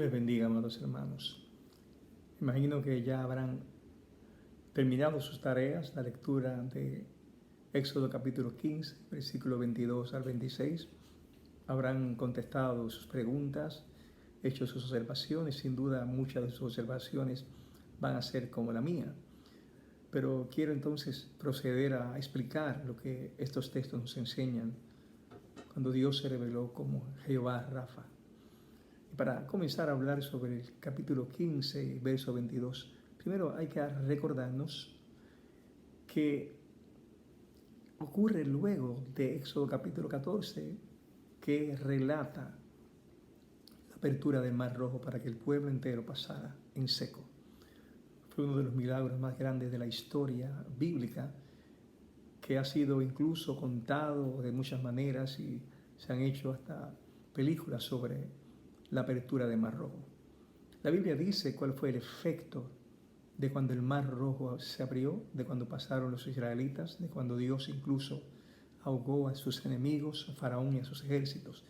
Les bendiga, amados hermanos. Imagino que ya habrán terminado sus tareas, la lectura de Éxodo capítulo 15, versículo 22 al 26. Habrán contestado sus preguntas, hecho sus observaciones. Sin duda, muchas de sus observaciones van a ser como la mía. Pero quiero entonces proceder a explicar lo que estos textos nos enseñan cuando Dios se reveló como Jehová Rafa. Y para comenzar a hablar sobre el capítulo 15, verso 22, primero hay que recordarnos que ocurre luego de Éxodo capítulo 14, que relata la apertura del Mar Rojo para que el pueblo entero pasara en seco. Fue uno de los milagros más grandes de la historia bíblica, que ha sido incluso contado de muchas maneras y se han hecho hasta películas sobre la apertura del Mar Rojo. La Biblia dice cuál fue el efecto de cuando el Mar Rojo se abrió, de cuando pasaron los israelitas, de cuando Dios incluso ahogó a sus enemigos, a Faraón y a sus ejércitos.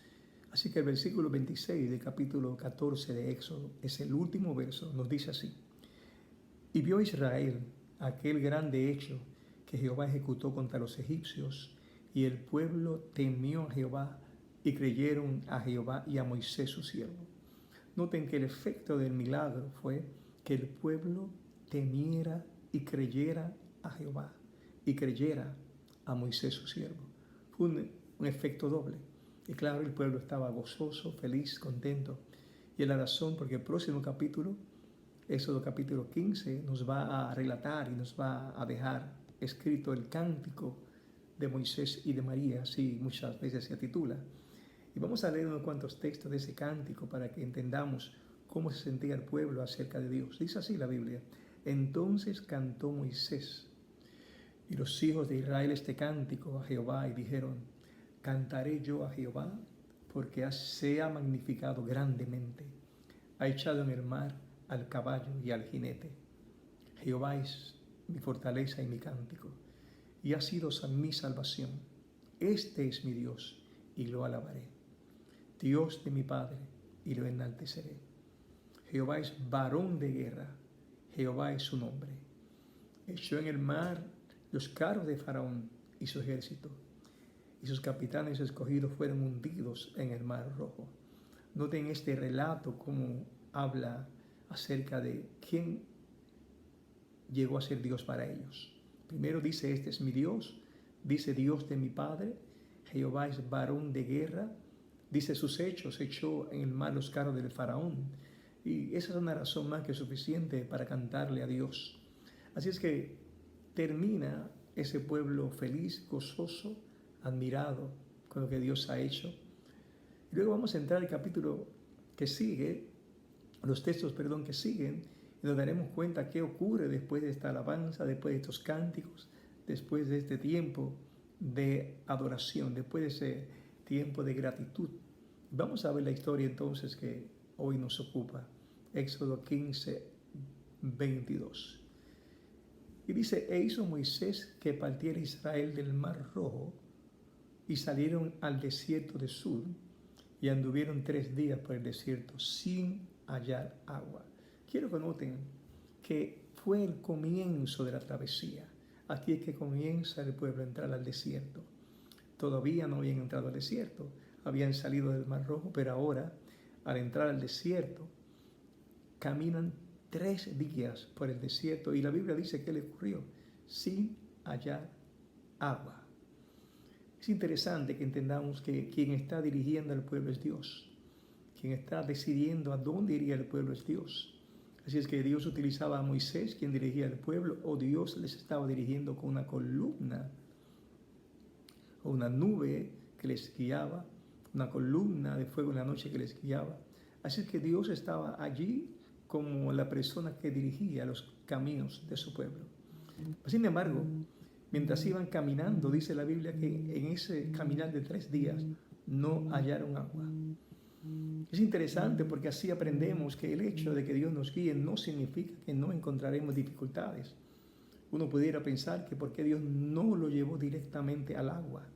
Así que el versículo 26 del capítulo 14 de Éxodo es el último verso, nos dice así: y vio Israel aquel grande hecho que Jehová ejecutó contra los egipcios, y el pueblo temió a Jehová y creyeron a Jehová y a Moisés su siervo. Noten que el efecto del milagro fue que el pueblo temiera y creyera a Jehová y creyera a Moisés su siervo. Fue un efecto doble. Y claro, el pueblo estaba gozoso, feliz, contento. Y es la razón porque el próximo capítulo, Éxodo capítulo 15, nos va a relatar y nos va a dejar escrito el cántico de Moisés y de María, así muchas veces se titula. Y vamos a leer unos cuantos textos de ese cántico para que entendamos cómo se sentía el pueblo acerca de Dios. Dice así la Biblia: entonces cantó Moisés y los hijos de Israel este cántico a Jehová y dijeron: cantaré yo a Jehová porque se ha magnificado grandemente, ha echado en el mar al caballo y al jinete. Jehová es mi fortaleza y mi cántico, y ha sido mi salvación. Este es mi Dios y lo alabaré, Dios de mi Padre, y lo enalteceré. Jehová es varón de guerra, Jehová es su nombre. Echó en el mar los carros de Faraón y su ejército, y sus capitanes escogidos fueron hundidos en el mar rojo. Noten este relato cómo habla acerca de quién llegó a ser Dios para ellos. Primero dice: este es mi Dios, dice Dios de mi Padre, Jehová es varón de guerra, dice sus hechos, echó en el mar los carros del Faraón. Y esa es una razón más que suficiente para cantarle a Dios. Así es que termina ese pueblo feliz, gozoso, admirado con lo que Dios ha hecho. Y luego vamos a entrar al capítulo que sigue, los textos, que siguen, y nos daremos cuenta qué ocurre después de esta alabanza, después de estos cánticos, después de este tiempo de adoración, después de ese tiempo de gratitud. Vamos a ver la historia entonces que hoy nos ocupa. Éxodo 15, 22. Y dice: e hizo Moisés que partiera Israel del mar rojo, y salieron al desierto de Sur, y anduvieron 3 días por el desierto sin hallar agua. Quiero que noten que fue el comienzo de la travesía. Aquí es que comienza el pueblo a entrar al desierto. Todavía no habían entrado al desierto, habían salido del Mar Rojo, pero ahora, al entrar al desierto, caminan 3 días por el desierto, y la Biblia dice que le ocurrió sin hallar agua. Es interesante que entendamos que quien está dirigiendo al pueblo es Dios. Quien está decidiendo a dónde iría el pueblo es Dios. Así es que Dios utilizaba a Moisés, quien dirigía al pueblo, o Dios les estaba dirigiendo con una columna o una nube que les guiaba, una columna de fuego en la noche que les guiaba. Así es que Dios estaba allí como la persona que dirigía los caminos de su pueblo. Sin embargo, mientras iban caminando, dice la Biblia que en ese caminar de 3 días no hallaron agua. Es interesante porque así aprendemos que el hecho de que Dios nos guíe no significa que no encontraremos dificultades. Uno pudiera pensar que por qué Dios no lo llevó directamente al agua.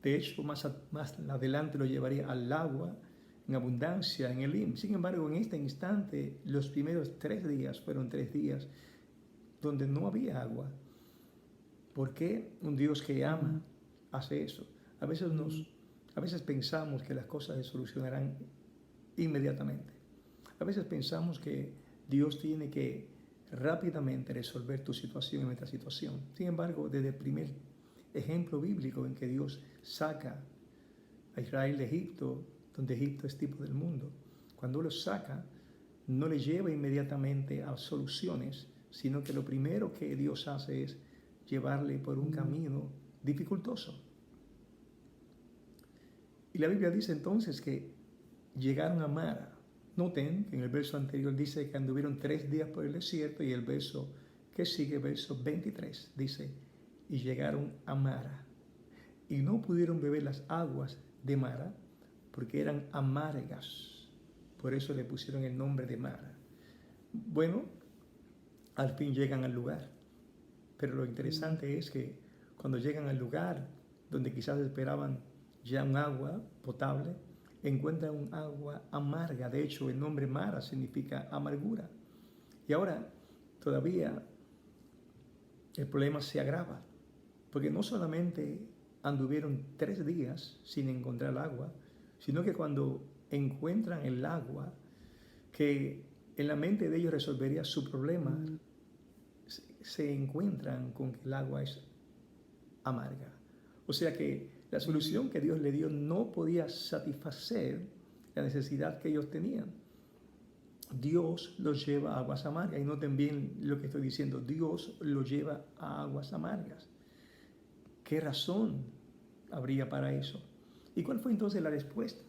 De hecho, más adelante lo llevaría al agua, en abundancia en Elim. Sin embargo, en este instante, los primeros 3 días fueron 3 días donde no había agua. ¿Por qué un Dios que ama hace eso? A veces pensamos que las cosas se solucionarán inmediatamente. A veces pensamos que Dios tiene que rápidamente resolver tu situación y nuestra situación. Sin embargo, desde el primer ejemplo bíblico en que Dios saca a Israel de Egipto, donde Egipto es tipo del mundo, cuando lo saca, no le lleva inmediatamente a soluciones, sino que lo primero que Dios hace es llevarle por un camino dificultoso. Y la Biblia dice entonces que llegaron a Mara. Noten que en el verso anterior dice que anduvieron 3 días por el desierto, y el verso que sigue, verso 23, dice, y llegaron a Mara. Y no pudieron beber las aguas de Mara porque eran amargas. Por eso le pusieron el nombre de Mara. Bueno, al fin llegan al lugar. Pero lo interesante es que cuando llegan al lugar donde quizás esperaban ya un agua potable, encuentran un agua amarga. De hecho, el nombre Mara significa amargura. Y ahora todavía el problema se agrava, porque no solamente anduvieron 3 días sin encontrar agua, sino que cuando encuentran el agua que en la mente de ellos resolvería su problema, se encuentran con que el agua es amarga. O sea que la solución que Dios le dio no podía satisfacer la necesidad que ellos tenían. Dios los lleva a aguas amargas. Y noten bien lo que estoy diciendo. Dios los lleva a aguas amargas. ¿Qué razón habría para eso? ¿Y cuál fue entonces la respuesta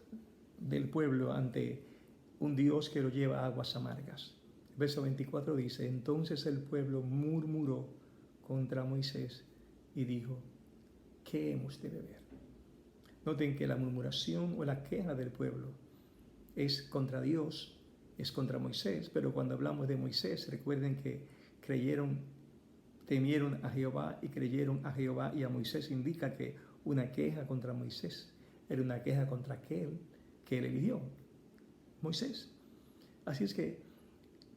del pueblo ante un Dios que lo lleva a aguas amargas? Verso 24 dice, entonces el pueblo murmuró contra Moisés y dijo, ¿qué hemos de beber? Noten que la murmuración o la queja del pueblo es contra Dios, es contra Moisés, pero cuando hablamos de Moisés, recuerden que temieron a Jehová y creyeron a Jehová, y a Moisés indica que una queja contra Moisés era una queja contra aquel que él eligió, Moisés. Así es que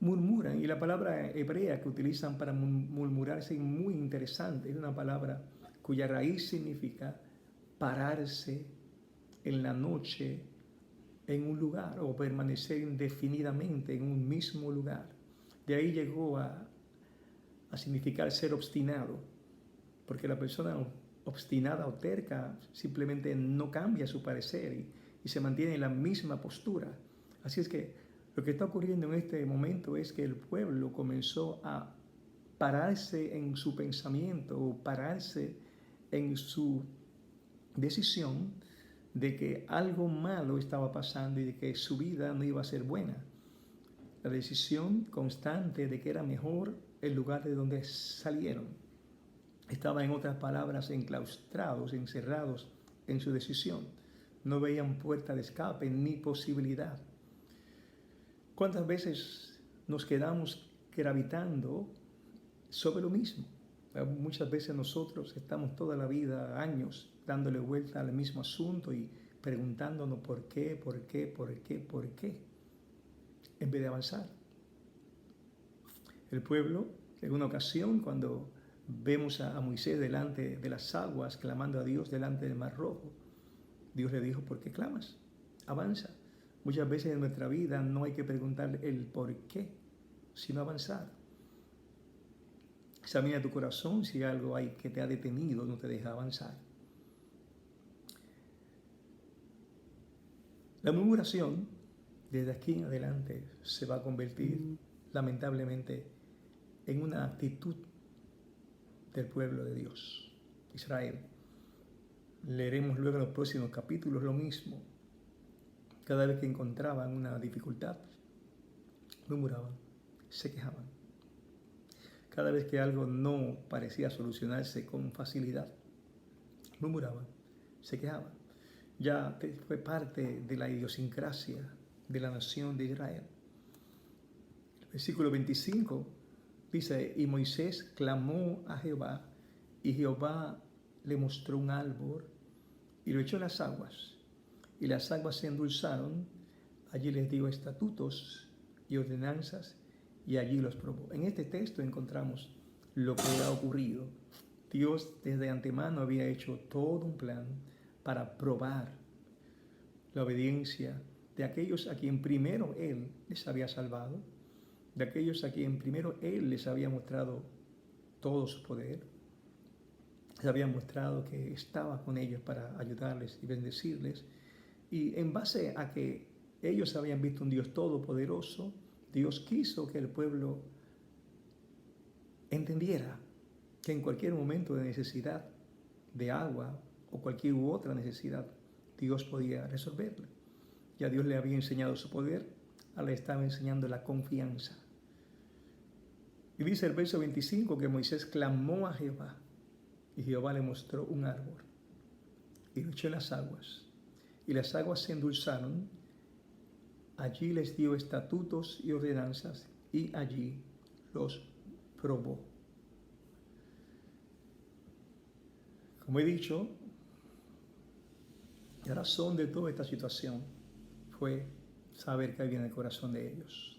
murmuran, y la palabra hebrea que utilizan para murmurar es muy interesante. Es una palabra cuya raíz significa pararse en la noche en un lugar o permanecer indefinidamente en un mismo lugar. De ahí llegó a significar ser obstinado, porque la persona obstinada o terca simplemente no cambia su parecer y se mantiene en la misma postura. Así es que lo que está ocurriendo en este momento es que el pueblo comenzó a pararse en su pensamiento o pararse en su decisión de que algo malo estaba pasando y de que su vida no iba a ser buena. La decisión constante de que era mejor el lugar de donde salieron. Estaban, en otras palabras, enclaustrados, encerrados en su decisión. No veían puerta de escape ni posibilidad. ¿Cuántas veces nos quedamos gravitando sobre lo mismo? Muchas veces nosotros estamos toda la vida, años, dándole vuelta al mismo asunto y preguntándonos por qué, en vez de avanzar. El pueblo, en una ocasión, cuando vemos a Moisés delante de las aguas, clamando a Dios delante del Mar Rojo, Dios le dijo, ¿por qué clamas? Avanza. Muchas veces en nuestra vida no hay que preguntar el por qué, sino avanzar. Examina tu corazón si algo hay que te ha detenido, no te deja avanzar. La murmuración, desde aquí en adelante, se va a convertir, lamentablemente, en una actitud del pueblo de Dios, Israel. Leeremos luego en los próximos capítulos lo mismo. Cada vez que encontraban una dificultad, murmuraban, se quejaban. Cada vez que algo no parecía solucionarse con facilidad, murmuraban, se quejaban. Ya fue parte de la idiosincrasia de la nación de Israel. El versículo 25 dice, y Moisés clamó a Jehová, y Jehová le mostró un árbol y lo echó en las aguas, y las aguas se endulzaron allí les dio estatutos y ordenanzas y allí los probó. En este texto encontramos lo que ha ocurrido. Dios desde antemano había hecho todo un plan para probar la obediencia de aquellos a quien primero Él les había salvado, de aquellos a quien primero Él les había mostrado todo su poder, les había mostrado que estaba con ellos para ayudarles y bendecirles. Y en base a que ellos habían visto un Dios todopoderoso, Dios quiso que el pueblo entendiera que en cualquier momento de necesidad de agua o cualquier otra necesidad, Dios podía resolverla. Ya Dios le había enseñado su poder, ahora le estaba enseñando la confianza. Y dice el verso 25 que Moisés clamó a Jehová y Jehová le mostró un árbol y lo echó en las aguas. Y las aguas se endulzaron, allí les dio estatutos y ordenanzas y allí los probó. Como he dicho, la razón de toda esta situación fue saber qué había en el corazón de ellos.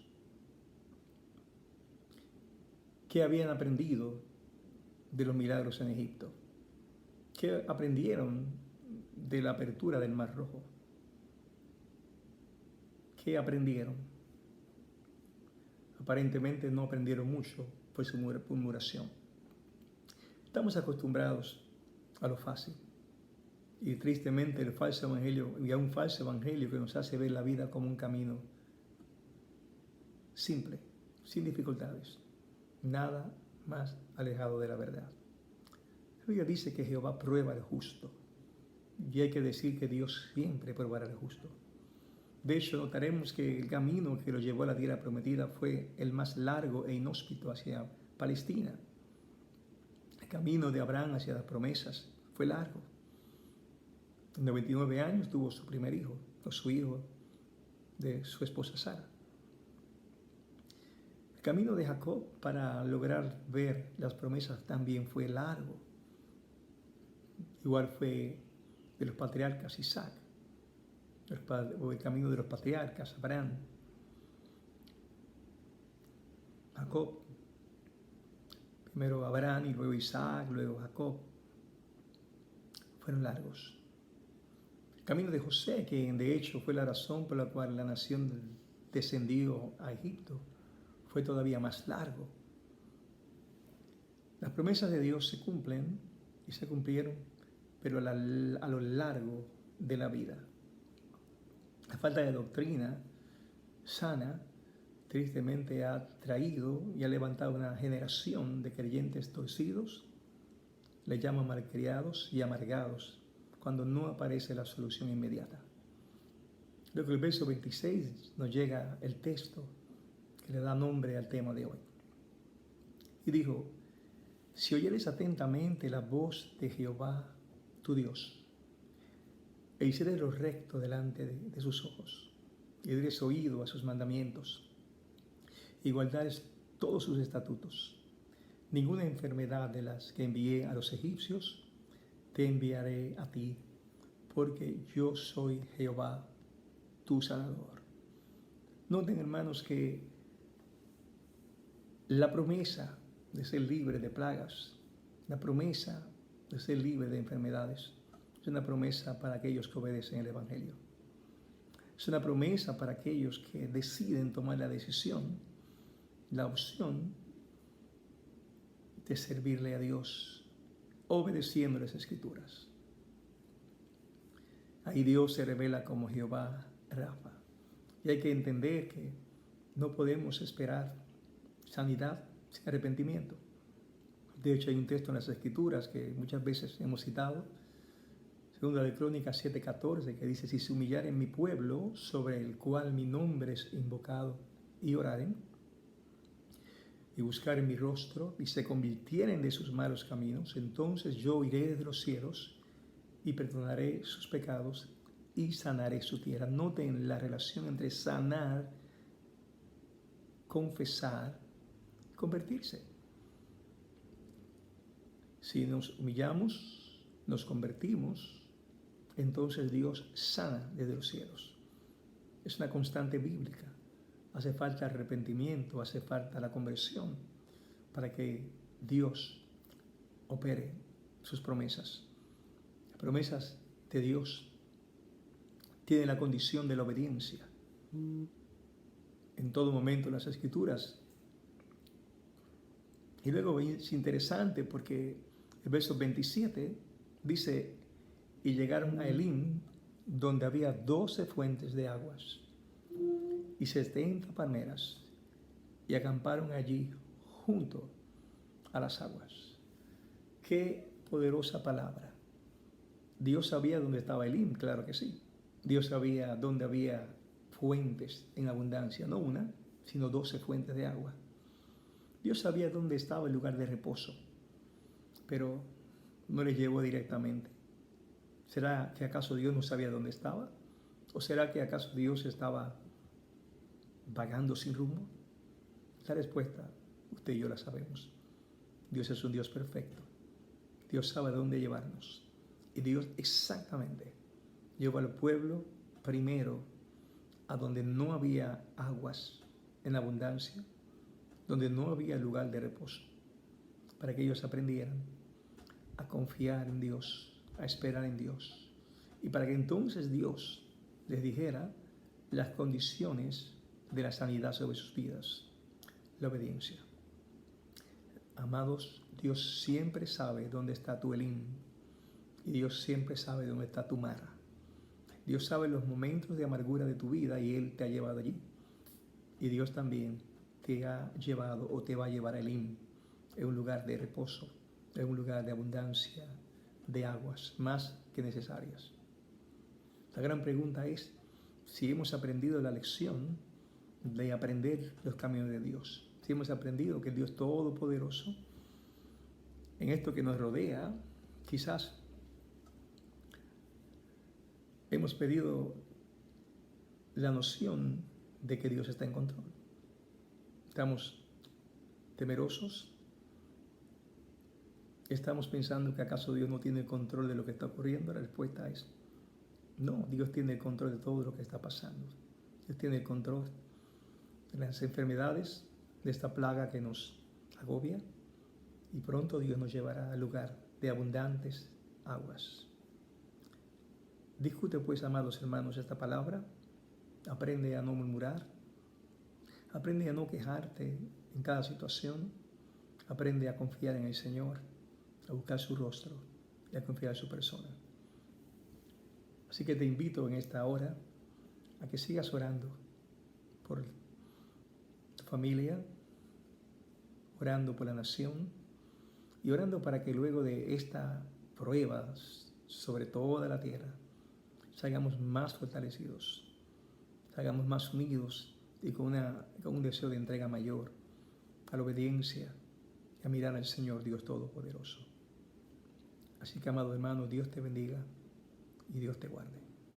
¿Qué habían aprendido de los milagros en Egipto? ¿Qué aprendieron de la apertura del Mar Rojo? ¿Qué aprendieron? Aparentemente no aprendieron mucho por su murmuración. Estamos acostumbrados a lo fácil. Y tristemente el falso evangelio, y a un falso evangelio que nos hace ver la vida como un camino simple, sin dificultades, nada más alejado de la verdad. La Biblia dice que Jehová prueba al justo, y hay que decir que Dios siempre probará al justo. De hecho, notaremos que el camino que lo llevó a la tierra prometida fue el más largo e inhóspito hacia Palestina. El camino de Abraham hacia las promesas fue largo. En 99 años tuvo su primer hijo, o su hijo de su esposa Sara. El camino de Jacob para lograr ver las promesas también fue largo. Igual fue de los patriarcas Isaac, o el camino de los patriarcas Abraham, Jacob. Primero Abraham y luego Isaac, luego Jacob. Fueron largos. El camino de José, que de hecho fue la razón por la cual la nación descendió a Egipto, fue todavía más largo. Las promesas de Dios se cumplen y se cumplieron, pero a lo largo de la vida. La falta de doctrina sana tristemente ha traído y ha levantado una generación de creyentes torcidos, le llaman malcriados y amargados, cuando no aparece la solución inmediata. Luego el verso 26 nos llega el texto que le da nombre al tema de hoy. Y dijo: si oyeres atentamente la voz de Jehová, tu Dios, e hicieres lo recto delante de sus ojos, y dieres oído a sus mandamientos, y guardares todos sus estatutos, ninguna enfermedad de las que envié a los egipcios te enviaré a ti, porque yo soy Jehová, tu sanador. Noten, hermanos, que la promesa de ser libre de plagas, la promesa de ser libre de enfermedades, es una promesa para aquellos que obedecen el Evangelio. Es una promesa para aquellos que deciden tomar la decisión, la opción de servirle a Dios, obedeciendo las Escrituras. Ahí Dios se revela como Jehová Rafa. Y hay que entender que no podemos esperar sanidad sin arrepentimiento. De hecho, hay un texto en las Escrituras que muchas veces hemos citado, Segunda de Crónicas 7:14, que dice: si se humillaren mi pueblo, sobre el cual mi nombre es invocado, y oraren, y buscaren mi rostro, y se convirtieren de sus malos caminos, entonces yo iré desde los cielos, y perdonaré sus pecados, y sanaré su tierra. Noten la relación entre sanar, confesar, convertirse. Si nos humillamos, nos convertimos, entonces Dios sana desde los cielos. Es una constante bíblica. Hace falta arrepentimiento, hace falta la conversión para que Dios opere sus promesas. Las promesas de Dios tienen la condición de la obediencia. En todo momento las Escrituras. Y luego es interesante porque el verso 27 dice, y llegaron a Elim, donde había 12 fuentes de aguas y 70 palmeras, y acamparon allí junto a las aguas. Qué poderosa palabra. Dios sabía dónde estaba Elim, claro que sí. Dios sabía dónde había fuentes en abundancia, no una, sino 12 fuentes de agua. Dios sabía dónde estaba el lugar de reposo, pero no les llevó directamente. ¿Será que acaso Dios no sabía dónde estaba? ¿O será que acaso Dios estaba vagando sin rumbo? La respuesta, usted y yo la sabemos. Dios es un Dios perfecto. Dios sabe dónde llevarnos. Y Dios exactamente llevó al pueblo primero a donde no había aguas en abundancia, donde no había lugar de reposo, para que ellos aprendieran a confiar en Dios, a esperar en Dios, y para que entonces Dios les dijera las condiciones de la sanidad sobre sus vidas, la obediencia. Amados, Dios siempre sabe dónde está tu Elim, y Dios siempre sabe dónde está tu Mara. Dios sabe los momentos de amargura de tu vida y Él te ha llevado allí. Y Dios también te ha llevado o te va a llevar a Elim, en un lugar de reposo, en un lugar de abundancia, de aguas más que necesarias. La gran pregunta es si hemos aprendido la lección de aprender los caminos de Dios. Si hemos aprendido que el Dios Todopoderoso, en esto que nos rodea, quizás hemos perdido la noción de que Dios está en control. Estamos temerosos. ¿Estamos pensando que acaso Dios no tiene el control de lo que está ocurriendo? La respuesta es no, Dios tiene el control de todo lo que está pasando. Dios tiene el control de las enfermedades, de esta plaga que nos agobia, y pronto Dios nos llevará al lugar de abundantes aguas. Discute pues, amados hermanos, esta palabra. Aprende a no murmurar. Aprende a no quejarte en cada situación. Aprende a confiar en el Señor, a buscar su rostro y a confiar en su persona. Así que te invito en esta hora a que sigas orando por tu familia, orando por la nación y orando para que luego de esta prueba sobre toda la tierra salgamos más fortalecidos, salgamos más unidos y con un deseo de entrega mayor a la obediencia y a mirar al Señor Dios Todopoderoso. Así que, amado hermano, Dios te bendiga y Dios te guarde.